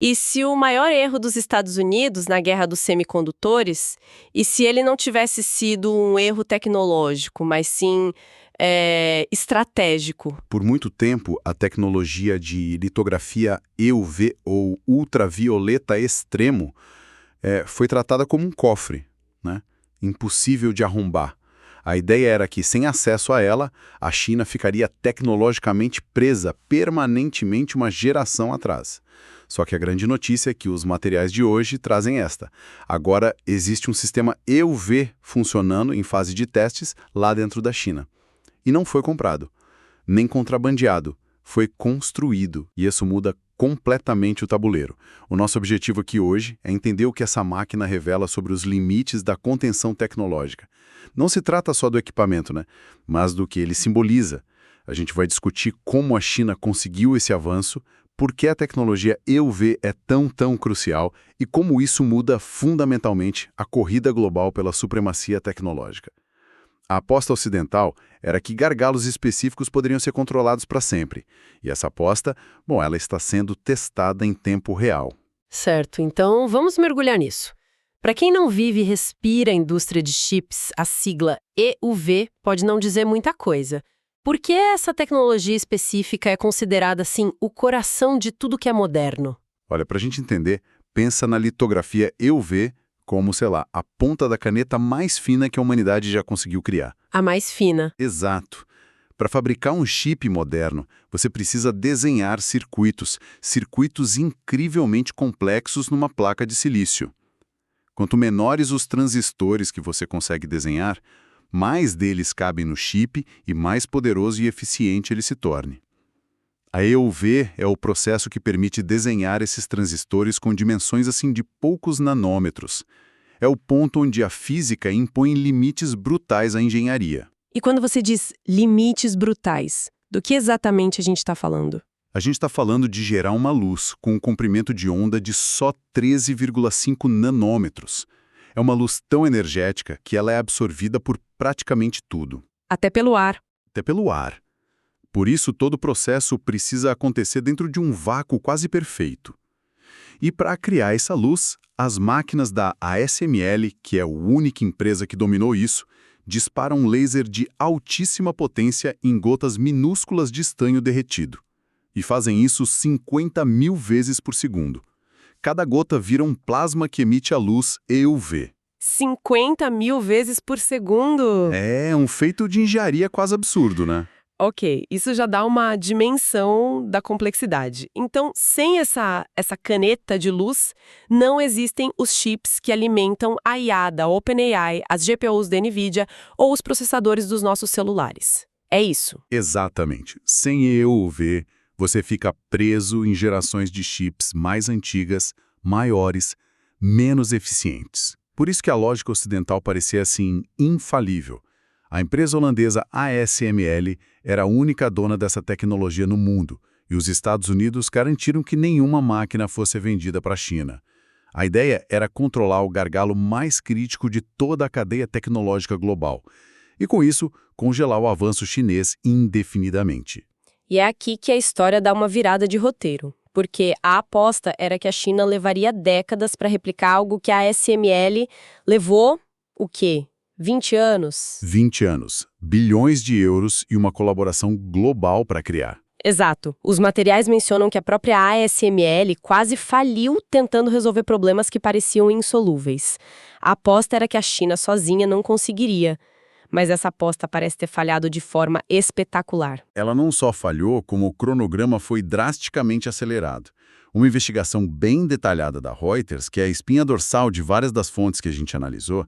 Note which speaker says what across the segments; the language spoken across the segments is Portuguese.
Speaker 1: E se o maior erro dos Estados Unidos na guerra dos semicondutores, e se ele não tivesse sido um erro tecnológico, mas sim estratégico?
Speaker 2: Por muito tempo, a tecnologia de litografia EUV ou ultravioleta extremo foi tratada como um cofre, né? Impossível de arrombar. A ideia era que, sem acesso a ela, a China ficaria tecnologicamente presa permanentemente uma geração atrás. Só que a grande notícia é que os materiais de hoje trazem esta. Agora existe um sistema EUV funcionando em fase de testes lá dentro da China. E não foi comprado, nem contrabandeado, foi construído. E isso muda completamente o tabuleiro. O nosso objetivo aqui hoje é entender o que essa máquina revela sobre os limites da contenção tecnológica. Não se trata só do equipamento, né? Mas do que ele simboliza. A gente vai discutir como a China conseguiu esse avanço, por que a tecnologia EUV é tão crucial e como isso muda fundamentalmente a corrida global pela supremacia tecnológica. A aposta ocidental era que gargalos específicos poderiam ser controlados para sempre. E essa aposta, ela está sendo testada em tempo real.
Speaker 1: Certo, então vamos mergulhar nisso. Para quem não vive e respira a indústria de chips, a sigla EUV pode não dizer muita coisa. Por que essa tecnologia específica é considerada, assim, o coração de tudo que é moderno?
Speaker 2: Olha, para a gente entender, pensa na litografia EUV como, a ponta da caneta mais fina que a humanidade já conseguiu criar.
Speaker 1: A mais fina.
Speaker 2: Exato. Para fabricar um chip moderno, você precisa desenhar circuitos incrivelmente complexos numa placa de silício. Quanto menores os transistores que você consegue desenhar, mais deles cabem no chip e mais poderoso e eficiente ele se torne. A EUV é o processo que permite desenhar esses transistores com dimensões assim de poucos nanômetros. É o ponto onde a física impõe limites brutais à engenharia.
Speaker 1: E quando você diz limites brutais, do que exatamente a gente está falando?
Speaker 2: A gente está falando de gerar uma luz com um comprimento de onda de só 13,5 nanômetros. É uma luz tão energética que ela é absorvida por praticamente tudo.
Speaker 1: Até pelo ar.
Speaker 2: Até pelo ar. Por isso, todo o processo precisa acontecer dentro de um vácuo quase perfeito. E para criar essa luz, as máquinas da ASML, que é a única empresa que dominou isso, disparam um laser de altíssima potência em gotas minúsculas de estanho derretido. E fazem isso 50.000 vezes por segundo. Cada gota vira um plasma que emite a luz EUV.
Speaker 1: 50.000 vezes por segundo?
Speaker 2: É um feito de engenharia quase absurdo, né?
Speaker 1: Ok, isso já dá uma dimensão da complexidade. Então, sem essa caneta de luz, não existem os chips que alimentam a IA da OpenAI, as GPUs da NVIDIA ou os processadores dos nossos celulares. É isso?
Speaker 2: Exatamente. Sem EUV, você fica preso em gerações de chips mais antigas, maiores, menos eficientes. Por isso que a lógica ocidental parecia assim infalível. A empresa holandesa ASML era a única dona dessa tecnologia no mundo, e os Estados Unidos garantiram que nenhuma máquina fosse vendida para a China. A ideia era controlar o gargalo mais crítico de toda a cadeia tecnológica global, e com isso, congelar o avanço chinês indefinidamente.
Speaker 1: E é aqui que a história dá uma virada de roteiro, porque a aposta era que a China levaria décadas para replicar algo que a ASML levou, o quê? 20 anos?
Speaker 2: 20 anos, bilhões de euros e uma colaboração global para criar.
Speaker 1: Exato. Os materiais mencionam que a própria ASML quase faliu tentando resolver problemas que pareciam insolúveis. A aposta era que a China sozinha não conseguiria. Mas essa aposta parece ter falhado de forma espetacular.
Speaker 2: Ela não só falhou, como o cronograma foi drasticamente acelerado. Uma investigação bem detalhada da Reuters, que é a espinha dorsal de várias das fontes que a gente analisou,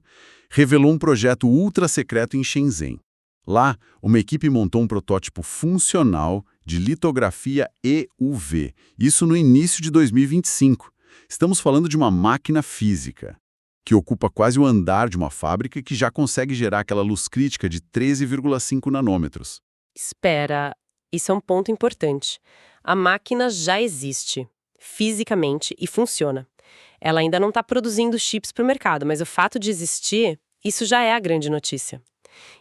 Speaker 2: revelou um projeto ultra secreto em Shenzhen. Lá, uma equipe montou um protótipo funcional de litografia EUV. Isso no início de 2025. Estamos falando de uma máquina física, que ocupa quase o andar de uma fábrica e que já consegue gerar aquela luz crítica de 13,5 nanômetros.
Speaker 1: Espera, isso é um ponto importante. A máquina já existe, fisicamente, e funciona. Ela ainda não está produzindo chips para o mercado, mas o fato de existir, isso já é a grande notícia.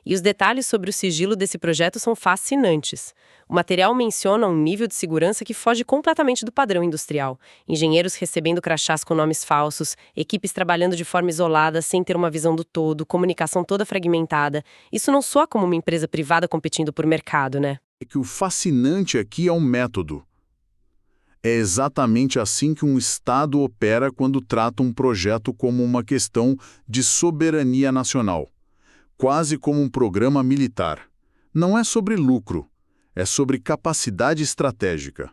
Speaker 1: E os detalhes sobre o sigilo desse projeto são fascinantes. O material menciona um nível de segurança que foge completamente do padrão industrial. Engenheiros recebendo crachás com nomes falsos, equipes trabalhando de forma isolada sem ter uma visão do todo, comunicação toda fragmentada. Isso não soa como uma empresa privada competindo por mercado, né?
Speaker 2: É que o fascinante aqui é o método. É exatamente assim que um Estado opera quando trata um projeto como uma questão de soberania nacional, quase como um programa militar. Não é sobre lucro, é sobre capacidade estratégica.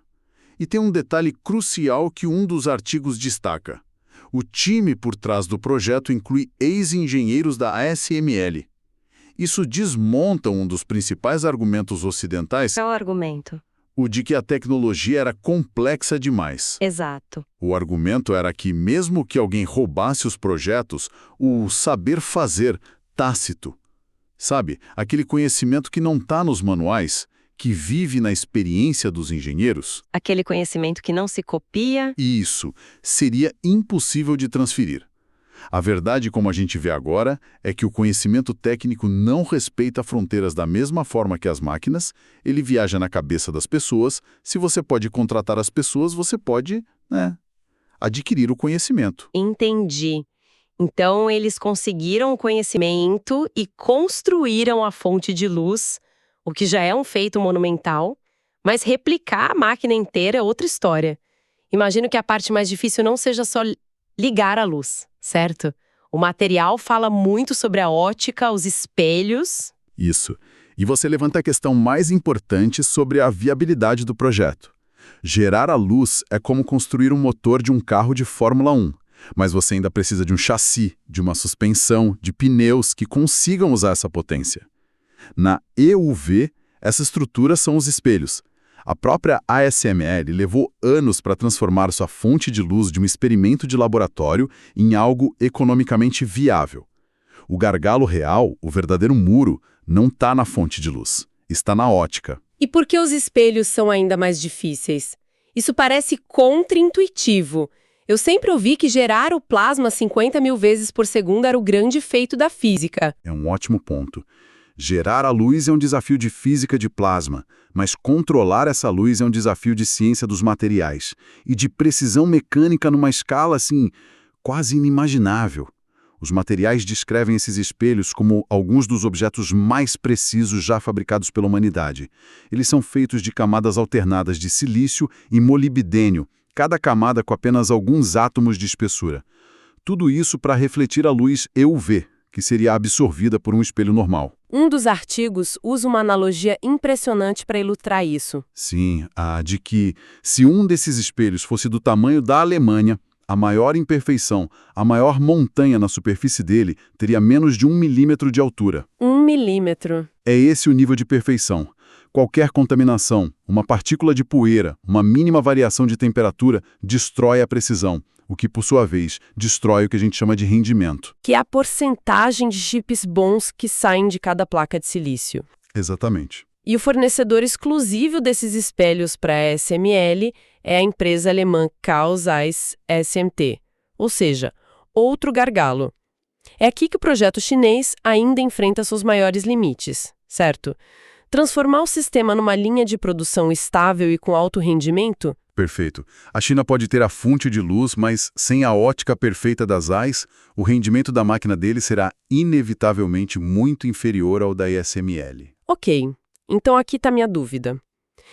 Speaker 2: E tem um detalhe crucial que um dos artigos destaca. O time por trás do projeto inclui ex-engenheiros da ASML. Isso desmonta um dos principais argumentos ocidentais.
Speaker 1: Qual é o argumento?
Speaker 2: O de que a tecnologia era complexa demais.
Speaker 1: Exato.
Speaker 2: O argumento era que, mesmo que alguém roubasse os projetos, o saber fazer tácito, sabe, aquele conhecimento que não está nos manuais, que vive na experiência dos engenheiros,
Speaker 1: Aquele conhecimento que não se copia.
Speaker 2: isso seria impossível de transferir. A verdade, como a gente vê agora, é que o conhecimento técnico não respeita fronteiras da mesma forma que as máquinas, ele viaja na cabeça das pessoas. Se você pode contratar as pessoas, você pode, adquirir o conhecimento.
Speaker 1: Entendi. Então, eles conseguiram o conhecimento e construíram a fonte de luz, o que já é um feito monumental, mas replicar a máquina inteira é outra história. Imagino que a parte mais difícil não seja só ligar a luz, certo? O material fala muito sobre a ótica, os espelhos.
Speaker 2: Isso. E você levanta a questão mais importante sobre a viabilidade do projeto. Gerar a luz é como construir um motor de um carro de Fórmula 1. Mas você ainda precisa de um chassi, de uma suspensão, de pneus que consigam usar essa potência. Na EUV, essa estrutura são os espelhos. A própria ASML levou anos para transformar sua fonte de luz de um experimento de laboratório em algo economicamente viável. O gargalo real, o verdadeiro muro, não está na fonte de luz, está na ótica.
Speaker 1: E por que os espelhos são ainda mais difíceis? Isso parece contra-intuitivo. Eu sempre ouvi que gerar o plasma 50 mil vezes por segundo era o grande feito da física.
Speaker 2: É um ótimo ponto. Gerar a luz é um desafio de física de plasma, mas controlar essa luz é um desafio de ciência dos materiais e de precisão mecânica numa escala, assim, quase inimaginável. Os materiais descrevem esses espelhos como alguns dos objetos mais precisos já fabricados pela humanidade. Eles são feitos de camadas alternadas de silício e molibdênio, cada camada com apenas alguns átomos de espessura. Tudo isso para refletir a luz EUV, que seria absorvida por um espelho normal.
Speaker 1: Um dos artigos usa uma analogia impressionante para ilustrar isso.
Speaker 2: Sim, a de que, se um desses espelhos fosse do tamanho da Alemanha, a maior imperfeição, a maior montanha na superfície dele, teria menos de 1 milímetro de altura.
Speaker 1: 1 milímetro.
Speaker 2: É esse o nível de perfeição. Qualquer contaminação, uma partícula de poeira, uma mínima variação de temperatura, destrói a precisão, o que, por sua vez, destrói o que a gente chama de rendimento.
Speaker 1: Que é a porcentagem de chips bons que saem de cada placa de silício.
Speaker 2: Exatamente.
Speaker 1: E o fornecedor exclusivo desses espelhos para a ASML é a empresa alemã Carl Zeiss SMT, ou seja, outro gargalo. É aqui que o projeto chinês ainda enfrenta seus maiores limites, certo? Transformar o sistema numa linha de produção estável e com alto rendimento?
Speaker 2: Perfeito. A China pode ter a fonte de luz, mas sem a ótica perfeita das Zeiss, o rendimento da máquina dele será inevitavelmente muito inferior ao da ASML.
Speaker 1: Ok, então aqui está minha dúvida.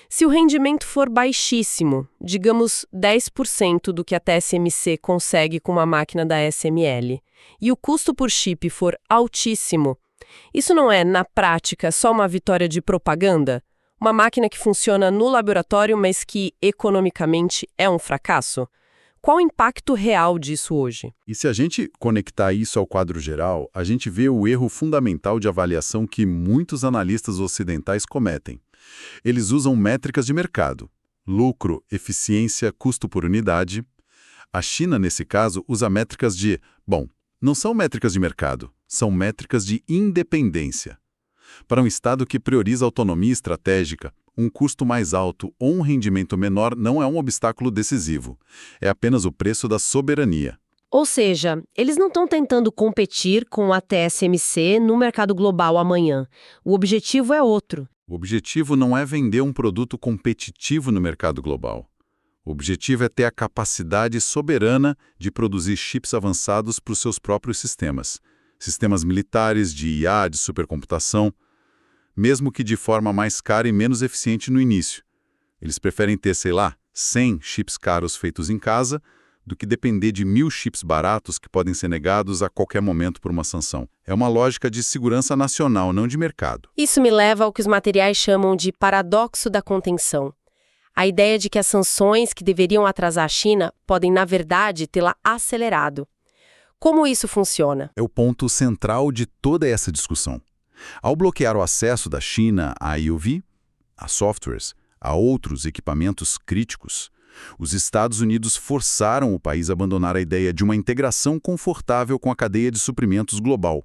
Speaker 1: Se o rendimento for baixíssimo, digamos 10% do que a TSMC consegue com uma máquina da ASML, e o custo por chip for altíssimo, isso não é, na prática, só uma vitória de propaganda? Uma máquina que funciona no laboratório, mas que, economicamente, é um fracasso? Qual o impacto real disso hoje?
Speaker 2: E se a gente conectar isso ao quadro geral, a gente vê o erro fundamental de avaliação que muitos analistas ocidentais cometem. Eles usam métricas de mercado: lucro, eficiência, custo por unidade. A China, nesse caso, usa métricas de... não são métricas de mercado, são métricas de independência. Para um Estado que prioriza autonomia estratégica, um custo mais alto ou um rendimento menor não é um obstáculo decisivo. É apenas o preço da soberania.
Speaker 1: Ou seja, eles não estão tentando competir com a TSMC no mercado global amanhã. O objetivo é outro.
Speaker 2: O objetivo não é vender um produto competitivo no mercado global. O objetivo é ter a capacidade soberana de produzir chips avançados para os seus próprios sistemas. Sistemas militares, de IA, de supercomputação, mesmo que de forma mais cara e menos eficiente no início. Eles preferem ter, sei lá, 100 chips caros feitos em casa, do que depender de 1000 chips baratos que podem ser negados a qualquer momento por uma sanção. É uma lógica de segurança nacional, não de mercado.
Speaker 1: Isso me leva ao que os materiais chamam de paradoxo da contenção. A ideia de que as sanções que deveriam atrasar a China podem, na verdade, tê-la acelerado. Como isso funciona?
Speaker 2: É o ponto central de toda essa discussão. Ao bloquear o acesso da China a EUV, a softwares, a outros equipamentos críticos, os Estados Unidos forçaram o país a abandonar a ideia de uma integração confortável com a cadeia de suprimentos global.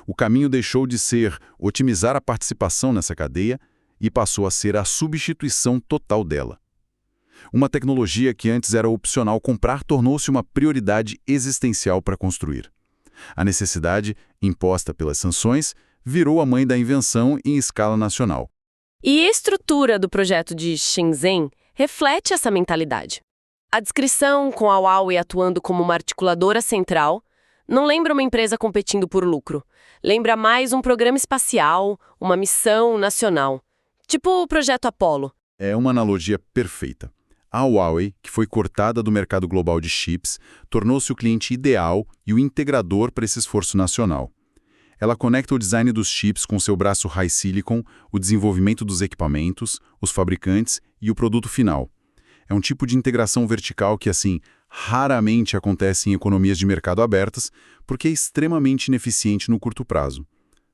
Speaker 2: O caminho deixou de ser otimizar a participação nessa cadeia e passou a ser a substituição total dela. Uma tecnologia que antes era opcional comprar tornou-se uma prioridade existencial para construir. A necessidade, imposta pelas sanções, virou a mãe da invenção em escala nacional.
Speaker 1: E a estrutura do projeto de Shenzhen reflete essa mentalidade. A descrição, com a Huawei atuando como uma articuladora central, não lembra uma empresa competindo por lucro. Lembra mais um programa espacial, uma missão nacional. Tipo o Projeto Apollo.
Speaker 2: É uma analogia perfeita. A Huawei, que foi cortada do mercado global de chips, tornou-se o cliente ideal e o integrador para esse esforço nacional. Ela conecta o design dos chips com seu braço high silicon, o desenvolvimento dos equipamentos, os fabricantes e o produto final. É um tipo de integração vertical que, assim, raramente acontece em economias de mercado abertas, porque é extremamente ineficiente no curto prazo.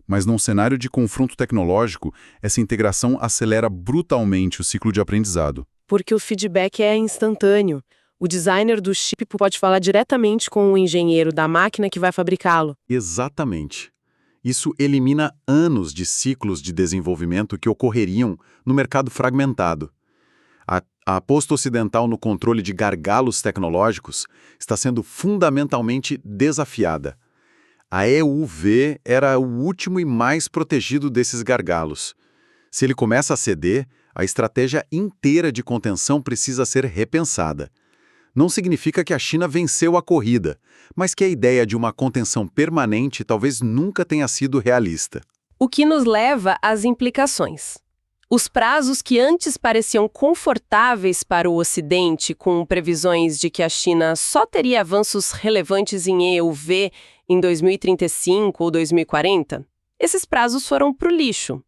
Speaker 2: Mas num cenário de confronto tecnológico, essa integração acelera brutalmente o ciclo de aprendizado.
Speaker 1: Porque o feedback é instantâneo. O designer do chip pode falar diretamente com o engenheiro da máquina que vai fabricá-lo.
Speaker 2: Exatamente. Isso elimina anos de ciclos de desenvolvimento que ocorreriam no mercado fragmentado. A aposta ocidental no controle de gargalos tecnológicos está sendo fundamentalmente desafiada. A EUV era o último e mais protegido desses gargalos. Se ele começa a ceder, a estratégia inteira de contenção precisa ser repensada. Não significa que a China venceu a corrida, mas que a ideia de uma contenção permanente talvez nunca tenha sido realista.
Speaker 1: O que nos leva às implicações. Os prazos que antes pareciam confortáveis para o Ocidente, com previsões de que a China só teria avanços relevantes em EUV em 2035 ou 2040, esses prazos foram para o lixo.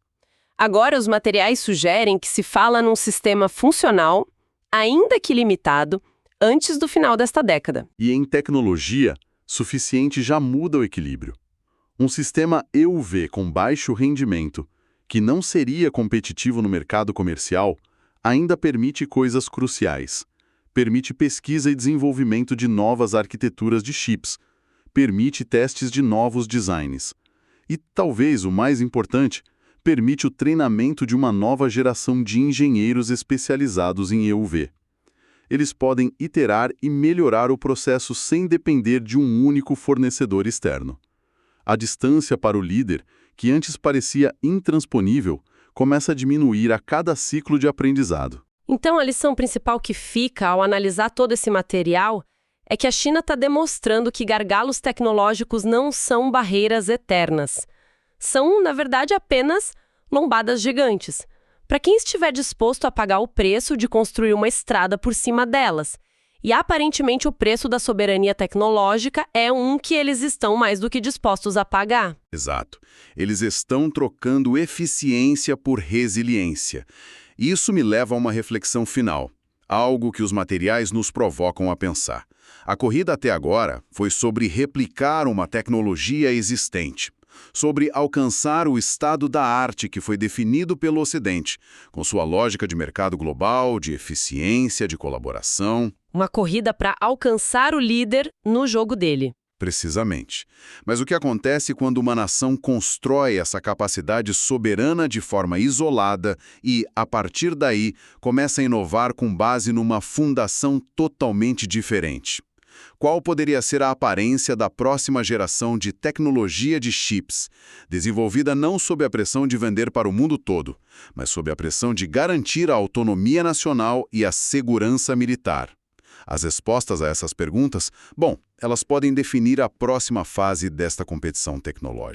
Speaker 1: Agora, os materiais sugerem que se fala num sistema funcional, ainda que limitado, antes do final desta década.
Speaker 2: E em tecnologia, suficiente já muda o equilíbrio. Um sistema EUV com baixo rendimento, que não seria competitivo no mercado comercial, ainda permite coisas cruciais. Permite pesquisa e desenvolvimento de novas arquiteturas de chips. Permite testes de novos designs. E, talvez o mais importante, permite o treinamento de uma nova geração de engenheiros especializados em EUV. Eles podem iterar e melhorar o processo sem depender de um único fornecedor externo. A distância para o líder, que antes parecia intransponível, começa a diminuir a cada ciclo de aprendizado.
Speaker 1: Então, a lição principal que fica ao analisar todo esse material é que a China está demonstrando que gargalos tecnológicos não são barreiras eternas. São, na verdade, apenas lombadas gigantes, para quem estiver disposto a pagar o preço de construir uma estrada por cima delas. E, aparentemente, o preço da soberania tecnológica é um que eles estão mais do que dispostos a pagar.
Speaker 2: Exato. Eles estão trocando eficiência por resiliência. Isso me leva a uma reflexão final, algo que os materiais nos provocam a pensar. A corrida até agora foi sobre replicar uma tecnologia existente, sobre alcançar o estado da arte que foi definido pelo Ocidente, com sua lógica de mercado global, de eficiência, de colaboração.
Speaker 1: Uma corrida para alcançar o líder no jogo dele.
Speaker 2: Precisamente. Mas o que acontece quando uma nação constrói essa capacidade soberana de forma isolada e, a partir daí, começa a inovar com base numa fundação totalmente diferente? Qual poderia ser a aparência da próxima geração de tecnologia de chips, desenvolvida não sob a pressão de vender para o mundo todo, mas sob a pressão de garantir a autonomia nacional e a segurança militar? As respostas a essas perguntas, bom, elas podem definir a próxima fase desta competição tecnológica.